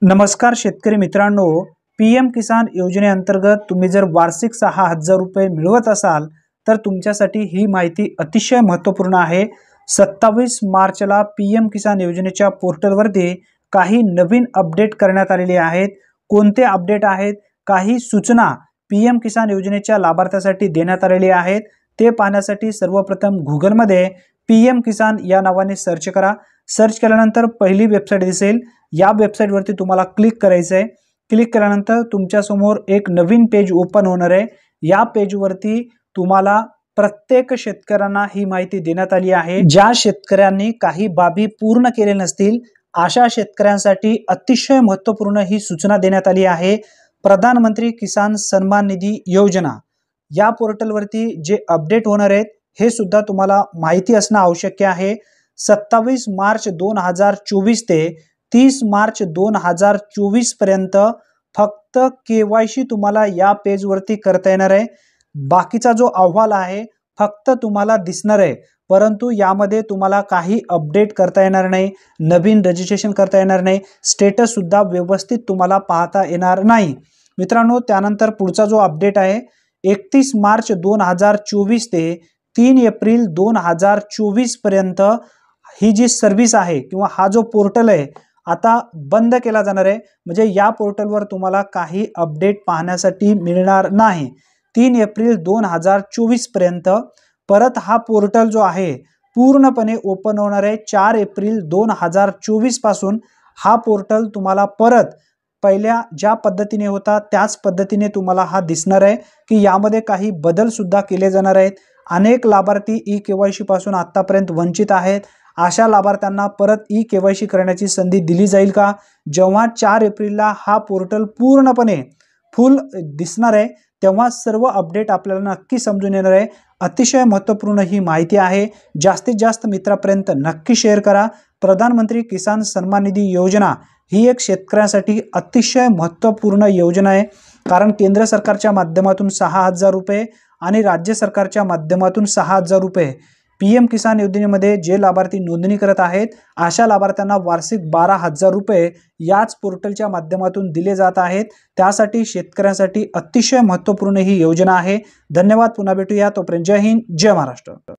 नमस्कार शेतकरी मित्रांनो, पीएम किसान योजनेअंतर्गत तुम्ही जर वार्षिक 6,000 रुपये मिळवत असाल तर तुमच्यासाठी ही माहिती अतिशय महत्त्वपूर्ण आहे। 27 मार्चला पीएम किसान योजनेच्या पोर्टलवरती काही नवीन अपडेट करण्यात आलेले आहेत। कोणते अपडेट आहेत, काही सूचना पीएम किसान योजनेच्या लाभार्थ्यांसाठी देण्यात आलेली आहेत ते पाहण्यासाठी सर्वप्रथम गूगलमध्ये पीएम किसान या नावाने सर्च करा। सर्च केल्यानंतर पहिली वेबसाईट दिसेल, या वेबसाईटवरती तुम्हाला क्लिक करायचं आहे। क्लिक केल्यानंतर तुमच्या समोर एक नवीन पेज ओपन होणार आहे। या पेजवरती तुम्हाला प्रत्येक शेतकऱ्यांना ही माहिती देण्यात आली आहे। ज्या शेतकऱ्यांनी काही बाबी पूर्ण केले नसतील अशा शेतकऱ्यांसाठी अतिशय महत्त्वपूर्ण ही सूचना देण्यात आली आहे। प्रधानमंत्री किसान सन्मान निधी योजना या पोर्टलवरती जे अपडेट होणार आहेत हे सुद्धा तुम्हाला माहिती असणे आवश्यक आहे। 27 मार्च 2024 ते 30 मार्च 2024 पर्यंत फक्त केवायसी तुम्हाला या पेजवरती करता येणार आहे। बाकीचा जो अहवाल आहे फक्त तुम्हाला दिसणार आहे, परंतु यामध्ये तुम्हाला काही अपडेट करता येणार नाही, नवीन रजिस्ट्रेशन करता येणार नाही, स्टेटस सुद्धा व्यवस्थित तुम्हाला पाहता येणार नाही। मित्रांनो, त्यानंतर पुढचा जो अपडेट आहे 31 मार्च 2024 ते 3 एप्रिल 2024 पर्यंत ही जी सर्व्हिस आहे किंवा हा जो पोर्टल आहे आता बंद केला जाणार आहे। म्हणजे या पोर्टलवर तुम्हाला काही अपडेट पाहण्यासाठी मिळणार नाही 3 एप्रिल 2024 पर्यंत। परत हा पोर्टल जो आहे पूर्णपणे ओपन होणार आहे 4 एप्रिल 2024 पासून। हा पोर्टल तुम्हाला परत पहिल्या ज्या पद्धतीने होता त्याच पद्धतीने तुम्हाला हा दिसणार आहे की यामध्ये काही बदल सुद्धा केले जाणार आहेत। अनेक लाभार्थी ई-केवायसी पासून आतापर्यंत वंचित आहेत, अशा लाभार्थ्यांना परत ई-केवायसी करण्याची संधी दिली जाईल का? जेव्हा 4 एप्रिलला हा पोर्टल पूर्णपणे फुल दिसणार आहे तेव्हा सर्व अपडेट आपल्याला नक्की समजून येणार आहे। अतिशय महत्त्वपूर्ण ही माहिती आहे, जास्तीत जास्त मित्रांपर्यंत नक्की शेअर करा। प्रधानमंत्री किसान सन्मान निधी योजना ही एक शेतकऱ्यांसाठी अतिशय महत्त्वपूर्ण योजना आहे, कारण केंद्र सरकारच्या माध्यमातून 6,000 रुपये आणि राज्य सरकारच्या माध्यमातून 6,000 रुपये पीएम किसान योजनेमध्ये जे लाभार्थी नोंदणी करत आहेत अशा लाभार्थ्यांना वार्षिक 12,000 रुपये याच पोर्टलच्या माध्यमातून दिले जात आहेत। त्यासाठी शेतकऱ्यांसाठी अतिशय महत्त्वपूर्ण ही योजना आहे। धन्यवाद, पुन्हा भेटूया, तोपर्यंत जय हिंद, जय महाराष्ट्र।